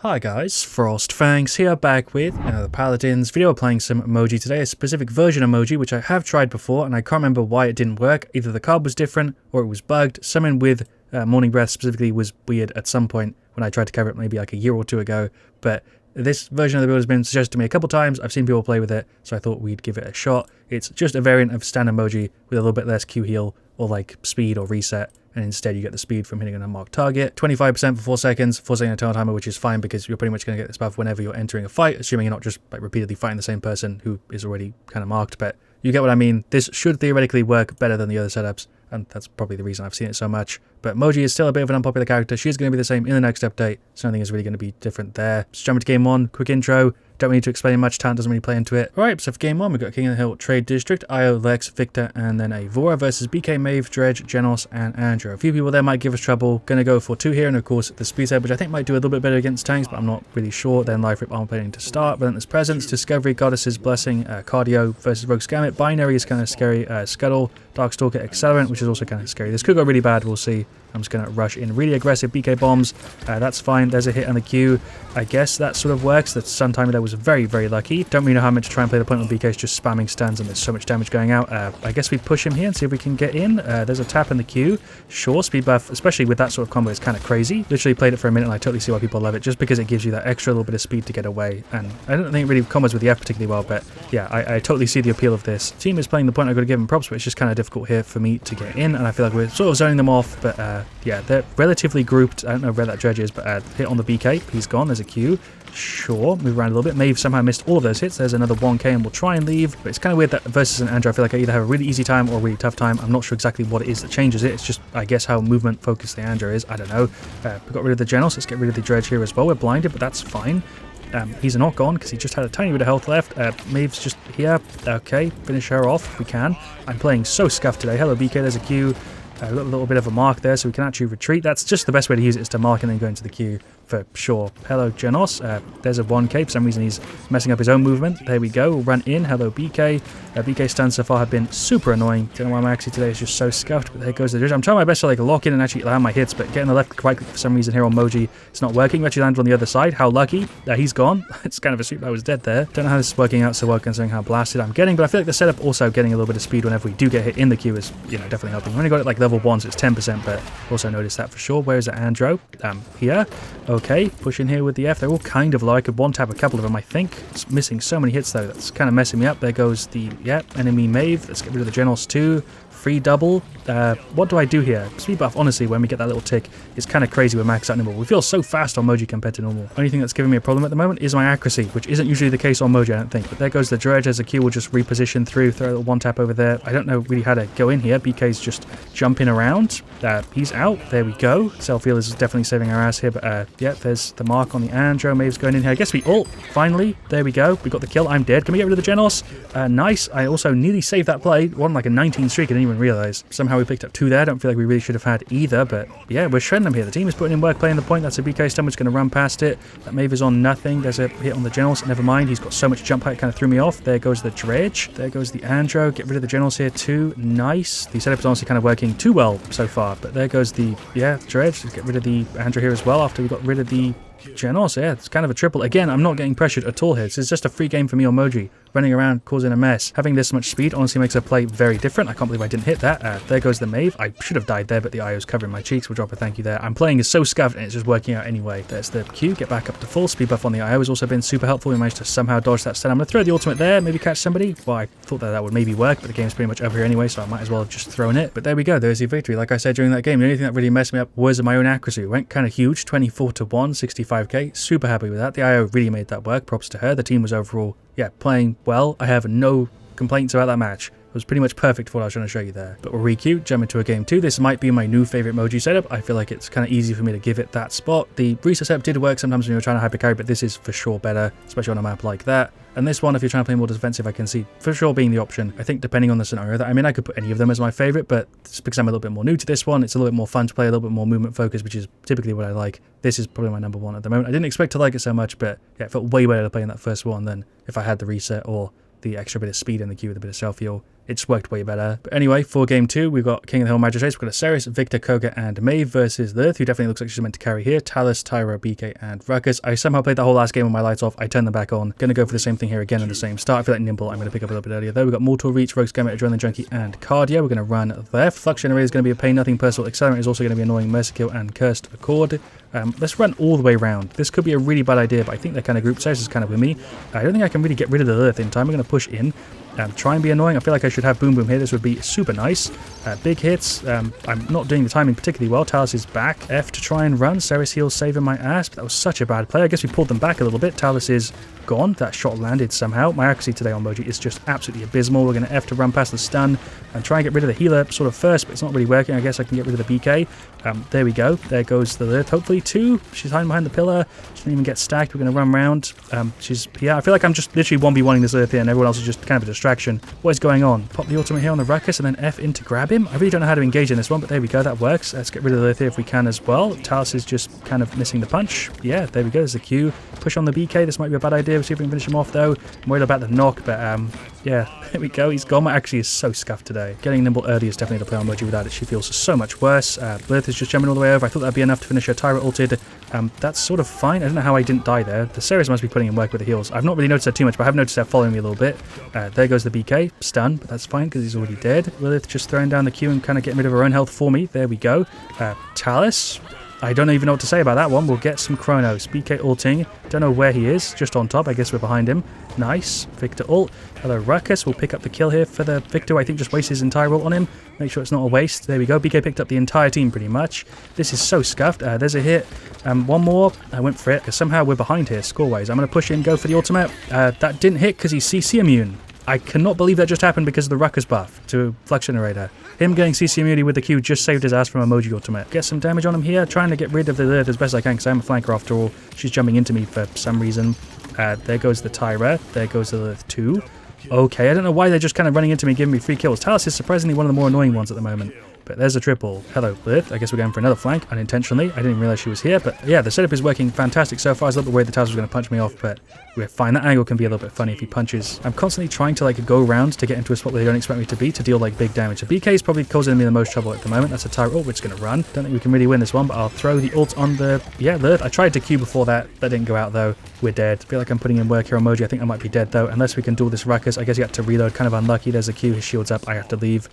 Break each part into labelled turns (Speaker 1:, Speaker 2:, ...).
Speaker 1: Hi guys, FrostFangs here, back with another Paladins video playing some Moji today, a specific version of Moji which I have tried before and I can't remember why it didn't work. Either the card was different or it was bugged. Something with Morning Breath specifically was weird at some point when I tried to cover it maybe like a year or two ago, but this version of the build has been suggested to me a couple times. I've seen people play with it, so I thought we'd give it a shot. It's just a variant of standard Moji with a little bit less Q heal or like speed or reset. And instead you get the speed from hitting an unmarked target. 25% for 4 seconds, 4 second eternal timer, which is fine because you're pretty much going to get this buff whenever you're entering a fight, assuming you're not just like repeatedly fighting the same person who is already kind of marked, but you get what I mean. This should theoretically work better than the other setups, and that's probably the reason I've seen it so much. But Moji is still a bit of an unpopular character. She's going to be the same in the next update, so nothing is really going to be different there. Let's jump into game one, quick intro. Don't need to explain much, talent doesn't really play into it. Alright, so for game one, we've got King of the Hill Trade District, Io, Lex, Victor, and then a Vora versus BK, Maeve, Dredge, Genos, and Andrew. A few people there might give us trouble. Gonna go for 2 here, and of course the speed set, which I think might do a little bit better against tanks, but I'm not really sure. Then Life Rip Armor Plating to start, Relentless Presence, Discovery, Goddess's Blessing, Cardio versus Rogue's Gamut, Binary is kind of scary, Scuttle, Darkstalker, Accelerant, which is also kind of scary. This could go really bad, we'll see. I'm just going to rush in really aggressive BK bombs. That's fine. There's a hit on the Q. I guess that sort of works. That stun timer there was very, very lucky. Don't really know how I'm meant to try and play the point when BK is just spamming stuns and there's so much damage going out. I guess we push him here and see if we can get in. There's a tap in the Q. Sure, speed buff, especially with that sort of combo, is kind of crazy. Literally played it for a minute and I totally see why people love it, just because it gives you that extra little bit of speed to get away. And I don't think it really combos with the F particularly well, but yeah, I totally see the appeal of this. Team is playing the point. I've got to give them props, but it's just kind of difficult here for me to get in, and I feel like we're sort of zoning them off, but yeah, they're relatively grouped. I don't know where that Dredge is, but hit on the BK. He's gone. There's a Q. Sure, move around a little bit. Maeve somehow missed all of those hits. There's another 1k and we'll try and leave. But it's kind of weird that versus an Andrew, I feel like I either have a really easy time or a really tough time. I'm not sure exactly what it is that changes it. It's just, I guess, how movement focused the Andrew is. I don't know. We got rid of the Genos. Let's get rid of the Dredge here as well. We're blinded, but that's fine. He's not gone because he just had a tiny bit of health left. Maeve's just here. Okay, finish her off if we can. I'm playing so scuffed today. Hello, BK. There's a Q. A little bit of a mark there, so we can actually retreat. That's just the best way to use it, is to mark and then go into the queue for sure. Hello, Genos. There's a 1k. For some reason, he's messing up his own movement. There we go. We'll run in. Hello, BK. BK stuns so far have been super annoying. Don't know why my axie today is just so scuffed, but there goes the Dredge. I'm trying my best to like lock in and actually land my hits, but getting the left right click for some reason here on Moji, it's not working. We actually landed on the other side. How lucky. He's gone. It's kind of a soup. I was dead there. Don't know how this is working out so well considering how blasted I'm getting, but I feel like the setup also getting a little bit of speed whenever we do get hit in the queue is, you know, definitely helping. We only got it like level 1, so it's 10%, but also noticed that for sure. Where is it, Andro? Here. Okay, push in here with the F. They're all kind of low. I could one-tap a couple of them, I think. It's missing so many hits, though. That's kind of messing me up. There goes the, enemy Maeve. Let's get rid of the Genos, too. Free double. What do I do here? Speed buff, honestly, when we get that little tick, is kind of crazy with max out nimble. We feel so fast on Moji compared to normal. Only thing that's giving me a problem at the moment is my accuracy, which isn't usually the case on Moji, I don't think. But there goes the Dredge. As a Q will just reposition through, throw a little one tap over there. I don't know really how to go in here. BK's just jumping around. He's out. There we go. Self-heal is definitely saving our ass here, but yeah, there's the mark on the Andro. Maeve's going in here. I guess we ult. Finally, there we go. We got the kill. I'm dead. Can we get rid of the Genos? Nice. I also nearly saved that play. Won like a 19 streak. I didn't even realize. Somehow we picked up 2 there. I don't feel like we really should have had either, but yeah, we're shredding them here. The team is putting in work playing the point. That's a BK stun, which is going to run past it. That Maeve is on nothing. There's a hit on the Genos. Never mind. He's got so much jump height, kind of threw me off. There goes the Dredge. There goes the Andro. Get rid of the Genos here too. Nice. The setup is honestly kind of working too well so far, but there goes the, Dredge. Let's get rid of the Andro here as well after we got rid of the Genos. Yeah, it's kind of a triple. Again, I'm not getting pressured at all here. This is just a free game for me on Moji. Running around, causing a mess. Having this much speed honestly makes her play very different. I can't believe I didn't hit that. There goes the Maeve. I should have died there, but the IO's covering my cheeks. We'll drop a thank you there. I'm playing is so scuffed and it's just working out anyway. There's the Q. Get back up to full. Speed buff on the IO has also been super helpful. We managed to somehow dodge that stun. I'm going to throw the ultimate there. Maybe catch somebody. Well, I thought that would maybe work, but the game's pretty much over here anyway, so I might as well have just thrown it. But there we go. There's the victory. Like I said during that game, the only thing that really messed me up was my own accuracy. It went kind of huge. 24-1, 65k. Super happy with that. The IO really made that work. Props to her. The team was overall, playing well. I have no complaints about that match. It was pretty much perfect for what I was trying to show you there. But we'll re-queue, jump into a game 2. This might be my new favorite Moji setup. I feel like it's kind of easy for me to give it that spot. The reset setup did work sometimes when you were trying to hyper carry, but this is for sure better, especially on a map like that. And this one, if you're trying to play more defensive, I can see for sure being the option. I think depending on the scenario that I'm in, I could put any of them as my favorite, but just because I'm a little bit more new to this one, it's a little bit more fun to play, a little bit more movement focused, which is typically what I like. This is probably my number 1 at the moment. I didn't expect to like it so much, but yeah, it felt way better to play in that first one than if I had the reset or the extra bit of speed in the queue with a bit of self-heal. it just worked way better. But anyway, for game 2, we've got King of the Hill Magistrates. We've got Aceris, Victor, Koga, and Maeve versus Lilith, who definitely looks like she's meant to carry here. Talus, Tyra, BK, and Ruckus. I somehow played the whole last game with my lights off. I turned them back on. Gonna go for the same thing here again in the same start. I feel like Nimble I'm gonna pick up a little bit earlier though. We've got Mortal Reach, Rogue Scammer, Adrenaline Junkie, and Cardia. We're gonna run left. Flux Generator is gonna be a pain. Nothing personal. Accelerant is also gonna be annoying. Mercykill and Cursed Accord. Let's run all the way around. This could be a really bad idea, but I think they're kind of grouped. Ceres is kind of with me. I don't think I can really get rid of the Lilith in time. We're going to push in. Try and be annoying. I feel like I should have Boom Boom here. This would be super nice. Big hits. I'm not doing the timing particularly well. Talus is back. F to try and run. Ceres heals saving my ass, but that was such a bad play. I guess we pulled them back a little bit. Talus is gone. That shot landed somehow. My accuracy today on Moji is just absolutely abysmal. We're going to F to run past the stun and try and get rid of the healer sort of first, but it's not really working. I guess I can get rid of the BK. There we go. There goes the Lilith. Hopefully 2. She's hiding behind the pillar. She didn't even get stacked. We're going to run around. Yeah, I feel like I'm just literally 1v1ing this Lilith here and everyone else is just kind of a distraction. What is going on? Pop the ultimate here on the Ruckus and then F in to grab him. I really don't know how to engage in this one, but there we go. That works. Let's get rid of the Lilith here if we can as well. Talus is just kind of missing the punch. Yeah, there we go. There's the Q. Push on the BK. This might be a bad idea. We'll see if we can finish him off though. I'm worried about the knock, but yeah, there we go. He's gone. My accuracy is so scuffed today. Getting Nimble early is definitely the play on Moji. Without it, she feels so much worse. Lilith is just jumping all the way over. I thought that'd be enough to finish her. Tyra ulted. That's sort of fine. I don't know how I didn't die there. The Ceres must be putting in work with the heals. I've not really noticed that too much, but I have noticed they're following me a little bit. There goes the BK. Stun, but that's fine because he's already dead. Lilith just throwing down the Q and kind of getting rid of her own health for me. There we go. Talus. I don't even know what to say about that one. We'll get some Chronos. BK ulting. Don't know where he is. Just on top. I guess we're behind him. Nice. Victor ult. Hello, Ruckus. We'll pick up the kill here for the Victor. I think just waste his entire ult on him. Make sure it's not a waste. There we go. BK picked up the entire team pretty much. This is so scuffed. There's a hit. One more. I went for it because somehow we're behind here score-wise. I'm going to push in, go for the ultimate. That didn't hit because he's CC immune. I cannot believe that just happened because of the Ruckus buff to Flux Generator. Him getting CC immunity with the Q just saved his ass from a Moji ultimate. Get some damage on him here, trying to get rid of the Lilith as best I can because I'm a flanker after all. She's jumping into me for some reason. There goes the Tyra. There goes the Lilith too. Okay, I don't know why they're just kind of running into me giving me free kills. Talus is surprisingly one of the more annoying ones at the moment. But there's a triple. Hello, Lilith. I guess we're going for another flank, unintentionally. I didn't even realize she was here, but yeah, the setup is working fantastic so far. I was a little bit worried the Talus was going to punch me off, but we're fine. That angle can be a little bit funny if he punches. I'm constantly trying to like go around to get into a spot where they don't expect me to be to deal like big damage. So BK is probably causing me the most trouble at the moment. That's a Tyra ult, which is going to run. Don't think we can really win this one, but I'll throw the ult on the, Lilith. I tried to Q before that. That didn't go out though. We're dead. I feel like I'm putting in work here on Moji. I think I might be dead though, unless we can duel this Ruckus. I guess you have to reload. Kind of unlucky. There's a Q. His shield's up. I have to leave.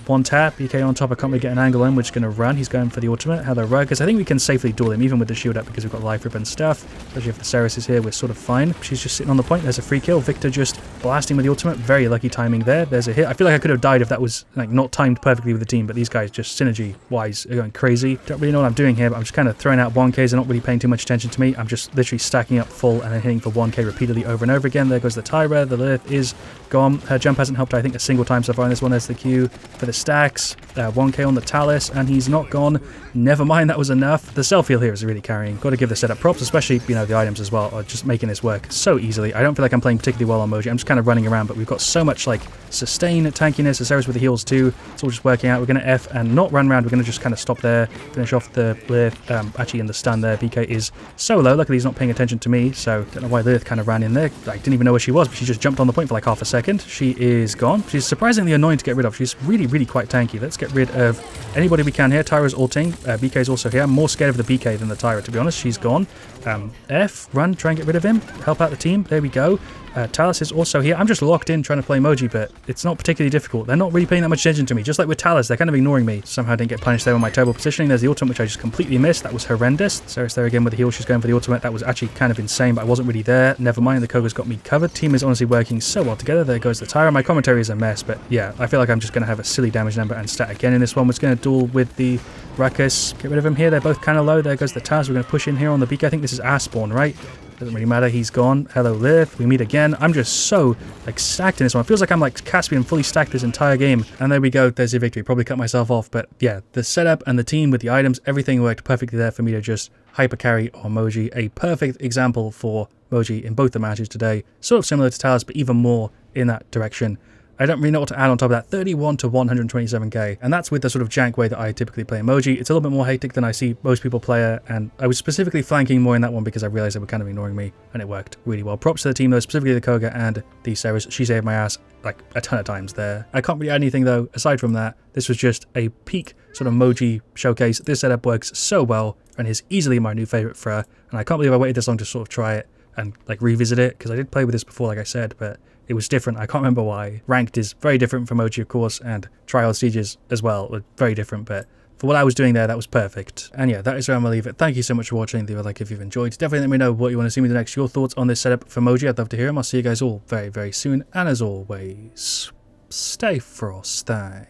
Speaker 1: One tap. BK on top. I can't really get an angle in. We're just going to run. He's going for the ultimate. Hello, Ruckus. I think we can safely duel him even with the shield up because we've got life rip and stuff. Especially if the Ceres is here, we're sort of fine. She's just sitting on the point. There's a free kill. Victor just blasting with the ultimate. Very lucky timing there. There's a hit. I feel like I could have died if that was like not timed perfectly with the team, but these guys just synergy-wise are going crazy. Don't really know what I'm doing here, but I'm just kind of throwing out 1Ks. They're not really paying too much attention to me. I'm just literally stacking up full and then hitting for 1K repeatedly over and over again. There goes the Tyra. The Lilith is gone. Her jump hasn't helped, I think, a single time so far in this one. There's the Q for the stacks. 1K on the Talus, and he's not gone. Never mind, that was enough. The self-heal here is really carrying. Got to give the setup props, especially, the items as well are just making this work so easily. I don't feel like I'm playing particularly well on Moji. I'm just kind of running around, but we've got so much, like, sustain, tankiness, Aceris with the heals too. It's all just working out. We're going to F and not run around. We're going to just kind of stop there, finish off the Lilith. Actually, in the stun there, BK is so low. Luckily, he's not paying attention to me, so don't know why Lilith kind of ran in there. I didn't even know where she was, but she just jumped on the point for like half a second. She is gone. She's surprisingly annoying to get rid of. She's really, really quite tanky. Let's get rid of anybody we can here. Tyra's ulting. BK's also here. I'm more scared of the BK than the Tyra, to be honest. She's gone. F, run, try and get rid of him. Help out the team. There we go. Talus is also here. I'm just locked in trying to play Moji, but it's not particularly difficult. They're not really paying that much attention to me. Just like with Talus, they're kind of ignoring me. Somehow I didn't get punished there with my turbo positioning. There's the ultimate, which I just completely missed. That was horrendous. Ceres there again with the heal. She's going for the ultimate. That was actually kind of insane, but I wasn't really there. Never mind. The Koga's got me covered. Team is honestly working so well together. There goes the Tyra. My commentary is a mess, but yeah, I feel like I'm just going to have a silly damage number and stat again in this one. We're just going to duel with the Ruckus. Get rid of him here. They're both kind of low. There goes the Taz. We're going to push in here on the BK. I think this is our spawn, right? Doesn't really matter. He's gone. Hello, Lilith. We meet again. I'm just so like stacked in this one. It feels like I'm like Caspian fully stacked this entire game. And there we go. There's a victory. Probably cut myself off. But yeah, the setup and the team with the items, everything worked perfectly there for me to just hyper carry on Moji. A perfect example for Moji in both the matches today. Sort of similar to Talus, but even more in that direction. I don't really know what to add on top of that. 31 to 127k. And that's with the sort of jank way that I typically play Moji. It's a little bit more hectic than I see most people play it. And I was specifically flanking more in that one because I realized they were kind of ignoring me. And it worked really well. Props to the team though, specifically the Koga and the Sarahs. She saved my ass like a ton of times there. I can't really add anything though. Aside from that, this was just a peak sort of Moji showcase. This setup works so well and is easily my new favorite Fra. And I can't believe I waited this long to sort of try it and like revisit it, because I did play with this before, like I said, but it was different. I can't remember why. Ranked is very different from Moji, of course, and trial sieges as well were very different, but for what I was doing there, that was perfect. And yeah, that is where I'm gonna leave it. Thank you so much for watching. Leave a like if you've enjoyed. Definitely let me know what you want to see me do next. Your thoughts on this setup for Moji. I'd love to hear them. I'll see you guys all very, very soon. And as always, stay frosty.